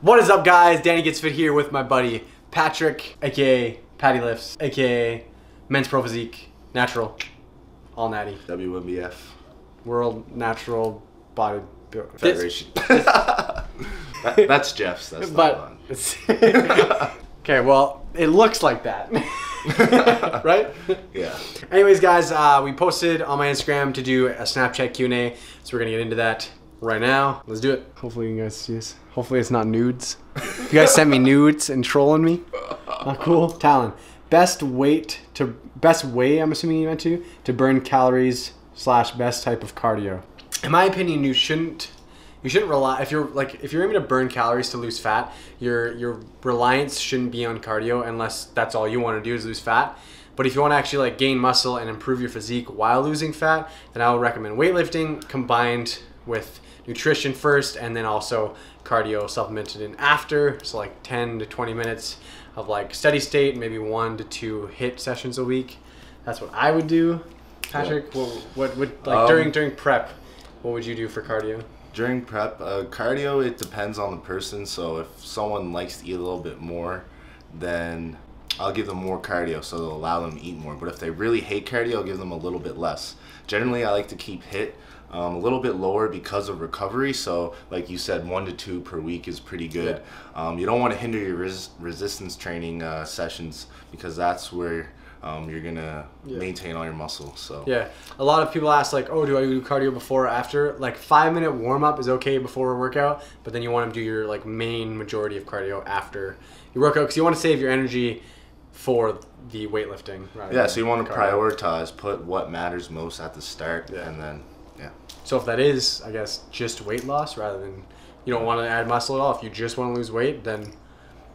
What is up, guys? Danny Gets Fit here with my buddy Patrick, aka Patty Lifts, aka Men's Pro Physique, Natural, All Natty, WMBF, World Natural Body Federation. That's Jeff's. That's not mine. Okay, well, it looks like that, right? Yeah. Anyways, guys, we posted on my Instagram to do a Snapchat Q&A, so we're gonna get into that right now. Let's do it. Hopefully you guys see this. Hopefully it's not nudes. You guys sent me nudes and trolling me. Oh, cool. Talon, best way, I'm assuming you meant to burn calories / best type of cardio. In my opinion, you shouldn't rely, if you're aiming to burn calories to lose fat, your reliance shouldn't be on cardio unless that's all you want to do is lose fat. But if you want to actually gain muscle and improve your physique while losing fat, then I would recommend weightlifting combined with nutrition first, and then also cardio supplemented in after. So like 10 to 20 minutes of steady state, maybe 1 to 2 HIIT sessions a week. That's what I would do. Patrick, yeah. what would during prep, what would you do for cardio? During prep, cardio, it depends on the person. So if someone likes to eat a little bit more, then I'll give them more cardio, so they'll allow them to eat more. But if they really hate cardio, I'll give them a little bit less. Generally, I like to keep HIIT a little bit lower because of recovery. So like you said, 1 to 2 per week is pretty good. Yeah. You don't want to hinder your resistance training sessions, because that's where you're gonna maintain all your muscle. So yeah, a lot of people ask oh, do I do cardio before or after? 5-minute warm-up is okay before a workout, but then you want to do your main majority of cardio after your workout, because you want to save your energy for the weightlifting. Yeah, so you want to prioritize, put what matters most at the start, and then so if that is, I guess, just weight loss rather than you don't want to add muscle at all, if you just want to lose weight, then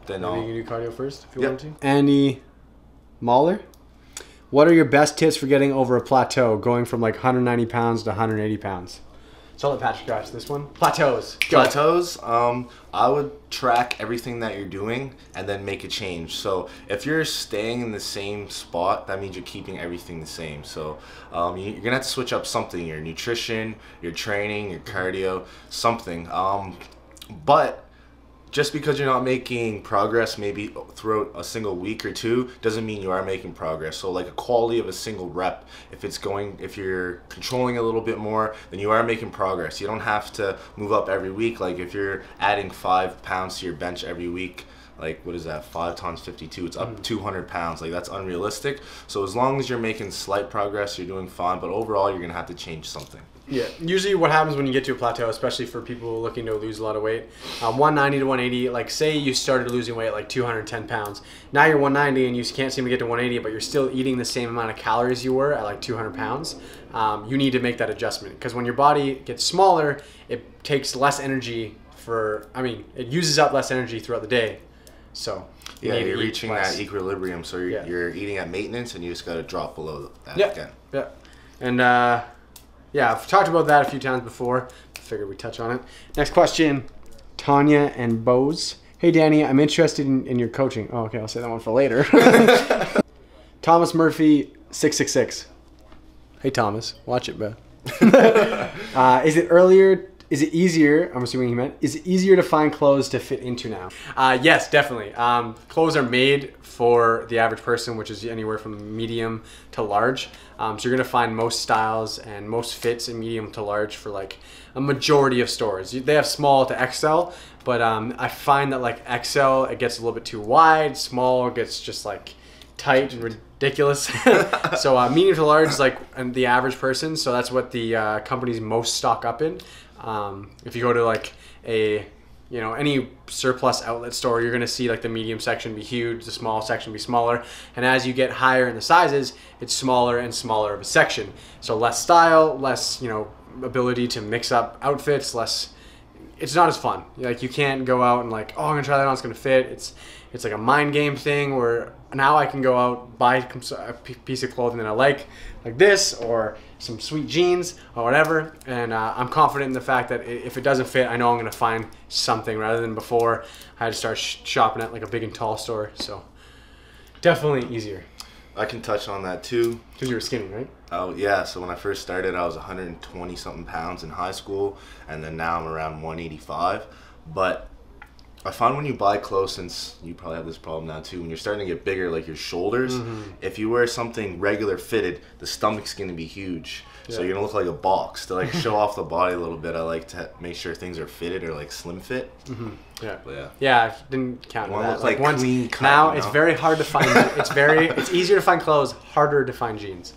maybe you can do cardio first if you want to. Andy Mahler, what are your best tips for getting over a plateau, going from 190 pounds to 180 pounds? So I'll let Patrick go this one. Plateaus. Go. Plateaus, I would track everything that you're doing and then make a change. So if you're staying in the same spot, that means you're keeping everything the same. So you're gonna have to switch up something, your nutrition, your training, your cardio, something. But just because you're not making progress maybe throughout a single week or two doesn't mean you are making progress. So a quality of a single rep, if you're controlling a little bit more, then you are making progress. You don't have to move up every week. If you're adding 5 pounds to your bench every week, what is that, 5 times 52, it's up 200 pounds. That's unrealistic. So as long as you're making slight progress, you're doing fine, but overall you're gonna have to change something. Yeah, usually what happens when you get to a plateau, especially for people looking to lose a lot of weight, 190 to 180, say you started losing weight 210 pounds. Now you're 190 and you can't seem to get to 180, but you're still eating the same amount of calories you were at 200 pounds. You need to make that adjustment, because when your body gets smaller, it takes less energy it uses up less energy throughout the day. So yeah, you're reaching that equilibrium, so you're eating at maintenance and you just got to drop below that again. Yeah, and yeah, I've talked about that a few times before. I figured we'd touch on it. Next question, Tanya and Bose. Hey, Danny, I'm interested in your coaching. Oh, okay, I'll say that one for later. Thomas Murphy, 666. Hey, Thomas, watch it, bro. Is it easier, I'm assuming he meant, is it easier to find clothes to fit into now? Yes, definitely. Clothes are made for the average person, which is anywhere from medium to large. So you're gonna find most styles and most fits in medium to large for a majority of stores. They have small to XL, but I find that XL, it gets a little bit too wide, small gets just tight and ridiculous. So medium to large is the average person, so that's what the companies most stock up in. If you go to any surplus outlet store, you're gonna see the medium section be huge, the small section be smaller, and as you get higher in the sizes, it's smaller and smaller of a section. So less style, less ability to mix up outfits, it's not as fun. You can't go out and oh, I'm gonna try that on, it's gonna fit. It's a mind game thing where now I can go out, buy a piece of clothing that I like this, or some sweet jeans or whatever, and I'm confident in the fact that if it doesn't fit, I know I'm gonna find something, rather than before I had to start shopping at a big and tall store. So definitely easier. I can touch on that too. Because you were skinny, right? Oh yeah, so when I first started, I was 120 something pounds in high school, and then now I'm around 185. But I find when you buy clothes, since you probably have this problem now too, when you're starting to get bigger, like your shoulders, if you wear something regular fitted, the stomach's going to be huge. So you're going to look like a box. To like show off the body a little bit, I like to make sure things are fitted or like slim fit. Yeah. But yeah. Yeah, I didn't count One that. looks like once, clean cut, now you know? it's very hard to find. It's easier to find clothes, harder to find jeans.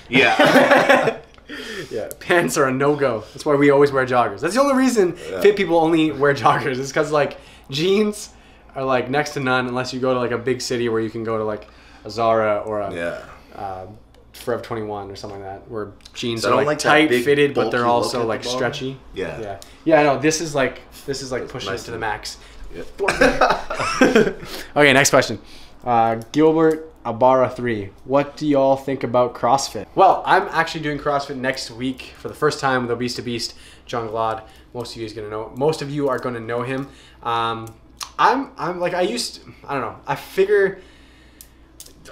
Yeah. Yeah, pants are a no-go. That's why we always wear joggers. That's the only reason fit people only wear joggers. Is because like jeans are like next to none unless you go to like a big city where you can go to like a Zara or a Forever 21 or something like that, where jeans are like tight fitted, but they're also like stretchy. Yeah. I know. This is like pushing it to the max. Okay, next question. Gilbert Abara 3. What do y'all think about CrossFit? Well, I'm actually doing CrossFit next week for the first time with Obese to Beast, John Glad. Most of you are gonna know him. I'm like I don't know. I figure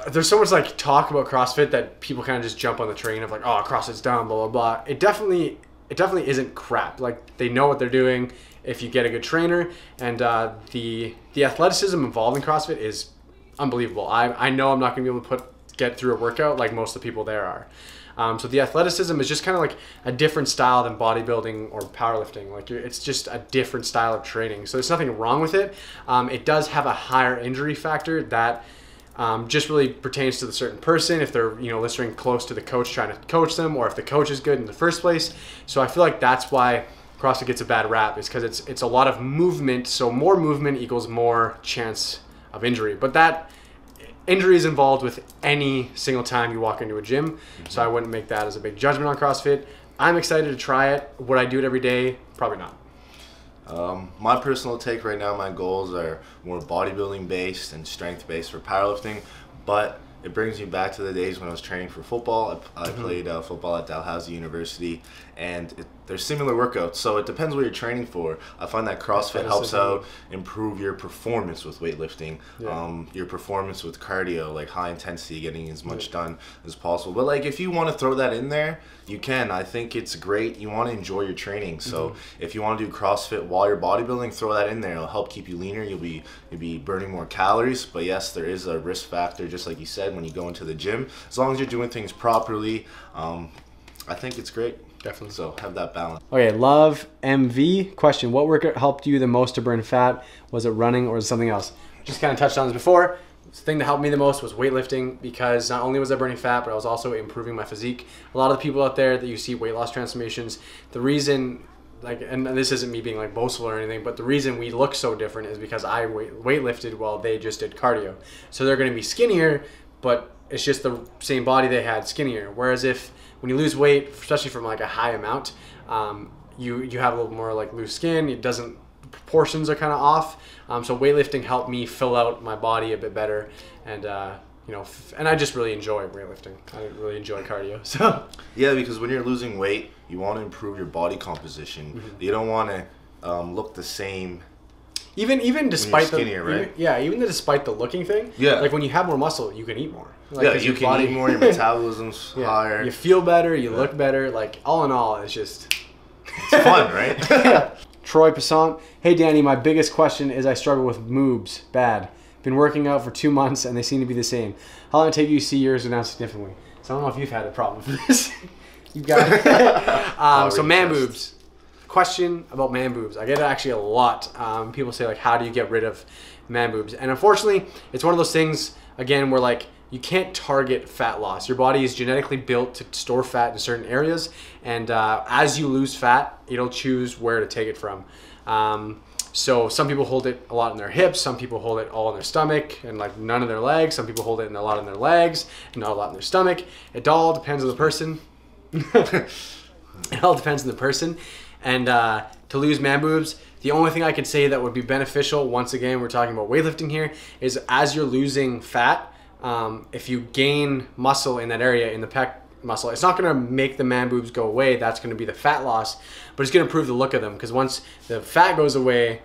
there's so much like talk about CrossFit that people kind of just jump on the train of like, oh, CrossFit's dumb, blah blah blah. It definitely isn't crap. Like they know what they're doing if you get a good trainer, and the athleticism involved in CrossFit is unbelievable. I know I'm not gonna be able to get through a workout like most of the people there are. So the athleticism is just kind of like a different style than bodybuilding or powerlifting. Like it's just a different style of training. So there's nothing wrong with it. It does have a higher injury factor that just really pertains to the certain person, if they're listening close to the coach trying to coach them, or if the coach is good in the first place. So I feel like that's why CrossFit gets a bad rap, is because it's a lot of movement. So more movement equals more chance of injury. But that injury is involved with any single time you walk into a gym. So I wouldn't make that as a big judgment on CrossFit. I'm excited to try it. Would I do it every day? Probably not. My personal take right now, my goals are more bodybuilding based and strength based for powerlifting, but it brings me back to the days when I was training for football. I played football at Dalhousie University, and there's similar workouts, so it depends what you're training for. I find that CrossFit helps out improve your performance with weightlifting, your performance with cardio, like high intensity, getting as much done as possible. But like if you want to throw that in there, you can. I think it's great. You want to enjoy your training, so if you want to do CrossFit while you're bodybuilding, throw that in there. It'll help keep you leaner. You'll be burning more calories. But yes, there is a risk factor, just like you said, when you go into the gym. As long as you're doing things properly, I think it's great. Definitely. So have that balance. Okay, Love MV question. What workout helped you the most to burn fat? Was it running or was it something else? Just kind of touched on this before. The thing that helped me the most was weightlifting, because not only was I burning fat, but I was also improving my physique. A lot of the people out there that you see weight loss transformations, the reason, like, and this isn't me being like boastful or anything, but the reason we look so different is because I weightlifted while they just did cardio. So they're going to be skinnier, but it's just the same body they had, skinnier. Whereas when you lose weight, especially from like a high amount, you have a little more like loose skin. It doesn't, proportions are kind of off. So weightlifting helped me fill out my body a bit better, and and I just really enjoy weightlifting. I really enjoy cardio. So yeah, because when you're losing weight, you want to improve your body composition. You don't want to look the same. Even despite skinnier, right? Even despite the looking thing. Yeah. Like when you have more muscle, you can eat more. Like, you can eat more. Your metabolism's higher. You feel better. You look better. Like all in all, it's just it's fun, right? Troy Passant. Hey Danny, my biggest question is I struggle with boobs bad. Been working out for 2 months and they seem to be the same. How long did it take you to see yours go down significantly? So I don't know if you've had a problem with this. You got it. So man boobs. Question about man boobs. I get it actually a lot. People say like, how do you get rid of man boobs? And unfortunately, it's one of those things, again, where like you can't target fat loss. Your body is genetically built to store fat in certain areas, and as you lose fat, it'll choose where to take it from. So some people hold it a lot in their hips, some people hold it all in their stomach and like none in their legs, some people hold it a lot in their legs and not a lot in their stomach. It all depends on the person. It all depends on the person. And to lose man boobs, the only thing I could say that would be beneficial, once again, we're talking about weightlifting here, is as you're losing fat, if you gain muscle in that area, in the pec muscle, it's not going to make the man boobs go away. That's going to be the fat loss, but it's going to improve the look of them, because once the fat goes away,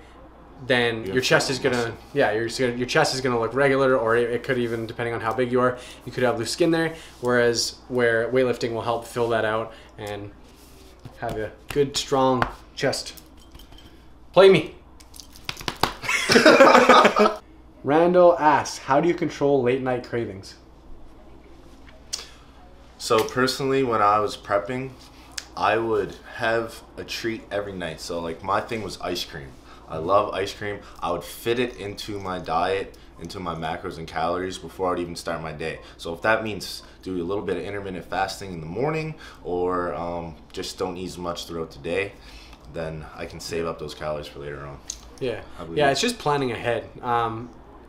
then your chest is going to, your chest is going to look regular, or it could even, depending on how big you are, you could have loose skin there, whereas where weightlifting will help fill that out and have a good, strong chest. Play me. Randall asks, how do you control late night cravings? So personally, when I was prepping, I would have a treat every night. So like my thing was ice cream. I love ice cream. I would fit it into my diet, into my macros and calories before I'd even start my day. So if that means do a little bit of intermittent fasting in the morning, or just don't eat as much throughout the day, then I can save up those calories for later on. Yeah, yeah, it's just planning ahead.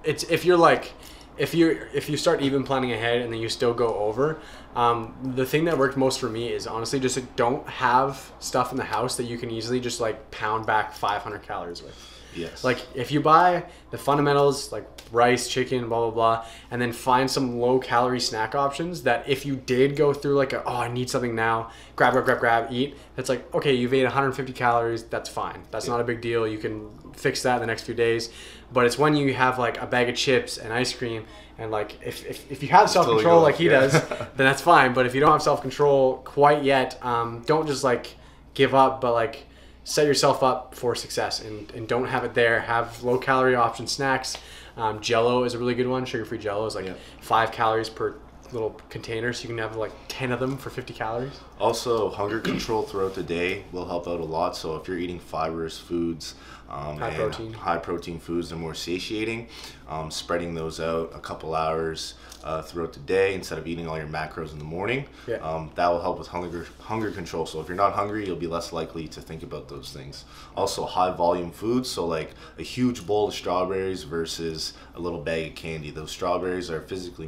It's if you start even planning ahead and then you still go over. The thing that worked most for me is honestly just don't have stuff in the house that you can easily just like pound back 500 calories with. Yes. Like if you buy the fundamentals like rice, chicken, blah, blah, blah, and then find some low calorie snack options that if you did go through like I need something now, grab, eat. It's like, okay, you've ate 150 calories. That's fine. That's not a big deal. You can fix that in the next few days. But it's when you have like a bag of chips and ice cream and like if you have self-control like he does, then that's fine. But if you don't have self-control quite yet, don't just like give up, but like set yourself up for success and don't have it there. Have low calorie option snacks. Jello is a really good one. Sugar-free Jello is like 5 calories per little container, so you can have like 10 of them for 50 calories. Also, hunger control throughout the day will help out a lot. So if you're eating fibrous foods, high protein foods, they're more satiating. Spreading those out a couple hours throughout the day instead of eating all your macros in the morning. That will help with hunger control. So if you're not hungry, you'll be less likely to think about those things. Also, high volume foods, so like a huge bowl of strawberries versus a little bag of candy. Those strawberries are physically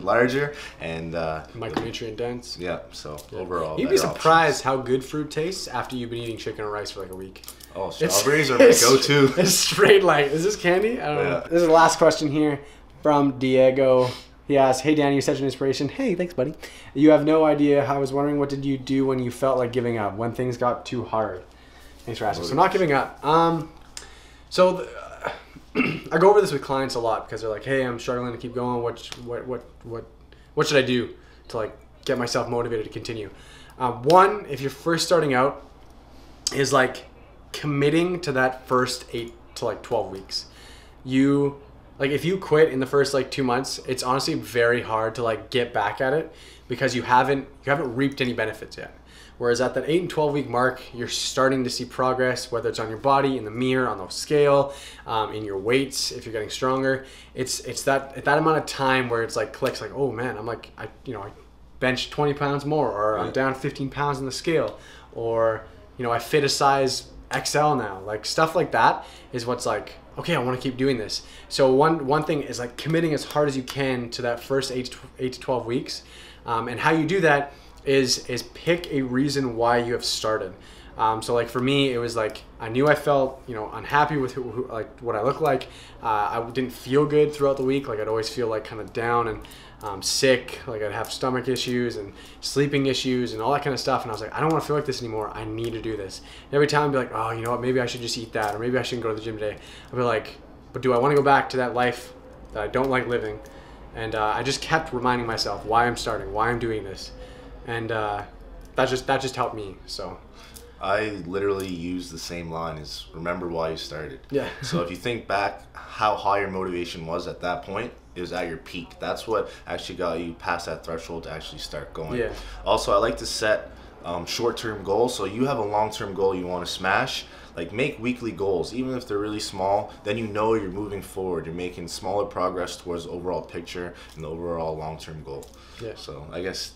larger and micronutrient dense. Yeah, so overall you'd be surprised how good fruit tastes after you've been eating chicken and rice for like a week. Oh, strawberries are my go-to. It's straight like, is this candy? I don't know. This is the last question here from Diego. He asks, hey Danny, you're such an inspiration. Hey, thanks buddy. You have no idea. I was wondering, what did you do when you felt like giving up, when things got too hard? Thanks for asking. So not giving up. I go over this with clients a lot because they're like, hey, I'm struggling to keep going. What should I do to like get myself motivated to continue? One, if you're first starting out, is like committing to that first 8 to like 12 weeks. If you quit in the first like 2 months, it's honestly very hard to like get back at it because you haven't reaped any benefits yet. Whereas at that 8 and 12 week mark, you're starting to see progress, whether it's on your body, in the mirror, on the scale, in your weights, if you're getting stronger. It's that amount of time where it's like clicks, like, oh man, I'm like, I benched 20 pounds more, or I'm down 15 pounds on the scale, or I fit a size XL now. Like stuff like that is what's like, okay, I want to keep doing this. So one thing is like committing as hard as you can to that first 8 to 12 weeks. And how you do that is pick a reason why you have started. So like for me, it was like I knew I felt unhappy with what I look like. I didn't feel good throughout the week. Like I'd always feel like kind of down and sick. Like I'd have stomach issues and sleeping issues and all that kind of stuff. And I was like, I don't want to feel like this anymore. I need to do this. And every time I'd be like, oh, you know what? Maybe I should just eat that, or maybe I shouldn't go to the gym today. I'd be like, but do I want to go back to that life that I don't like living? And I just kept reminding myself why I'm starting, why I'm doing this, and that just helped me. So I literally use the same line as remember why you started. Yeah. So if you think back how high your motivation was at that point, it was at your peak. That's what actually got you past that threshold to actually start going. Yeah. Also, I like to set short-term goals. So you have a long-term goal you want to smash. Like make weekly goals, even if they're really small, then you're moving forward. You're making smaller progress towards the overall picture and the overall long-term goal. Yeah. So I guess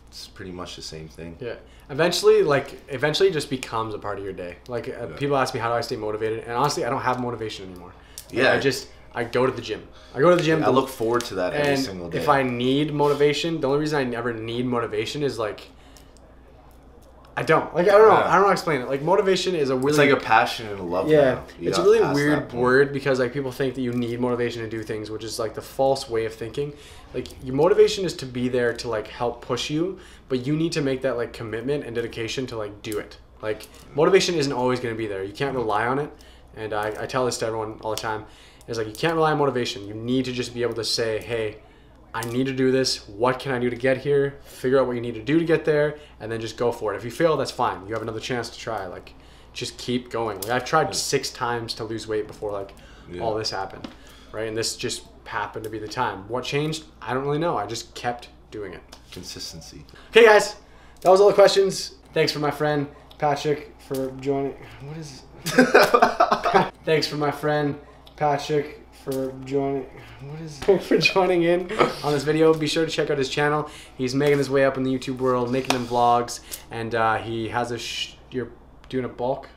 it's pretty much the same thing. Yeah. Eventually it just becomes a part of your day. Like people ask me, how do I stay motivated? And honestly, I don't have motivation anymore. Yeah. I go to the gym. I go to the gym. I look forward to that every single day. If I need motivation, the only reason I never need motivation is like, I don't know. I don't know how to explain it. Like motivation is a really... It's like a passion and a love. Yeah. It's a really weird word because like people think that you need motivation to do things, which is like the false way of thinking. Like your motivation is to be there to like help push you, but you need to make that like commitment and dedication to like do it. Like motivation isn't always going to be there. You can't rely on it. And I tell this to everyone all the time. It's like you can't rely on motivation. You need to just be able to say, hey, I need to do this. What can I do to get here? Figure out what you need to do to get there, and then just go for it. If you fail, that's fine. You have another chance to try. Like, just keep going. Like I've tried 6 times to lose weight before like all this happened, right? And this just happened to be the time. What changed? I don't really know. I just kept doing it. Consistency. Okay, guys, that was all the questions. Thanks for my friend Patrick for joining. What is? Thanks for my friend Patrick for joining. What is? For joining in on this video. Be sure to check out his channel. He's making his way up in the YouTube world, making them vlogs, and he has a. You're doing a bulk.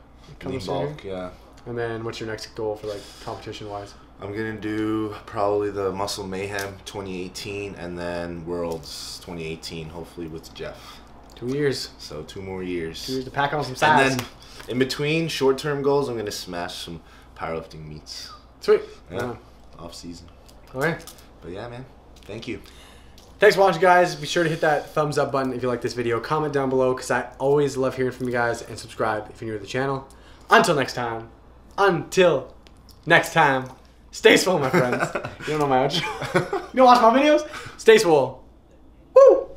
Bulk, yeah. And then, what's your next goal for like competition wise? I'm gonna do probably the Muscle Mayhem 2018 and then Worlds 2018, hopefully with Jeff. 2 years. So 2 more years. 2 years to pack on some size. And then in between short-term goals, I'm gonna smash some powerlifting meets. Sweet. Yeah. Off season. Okay. But yeah, man. Thank you. Thanks for watching, guys. Be sure to hit that thumbs up button if you like this video. Comment down below because I always love hearing from you guys, and subscribe if you're new to the channel. Until next time. Stay swole, my friends. You don't know my outro? You don't watch my videos? Stay swole. Woo!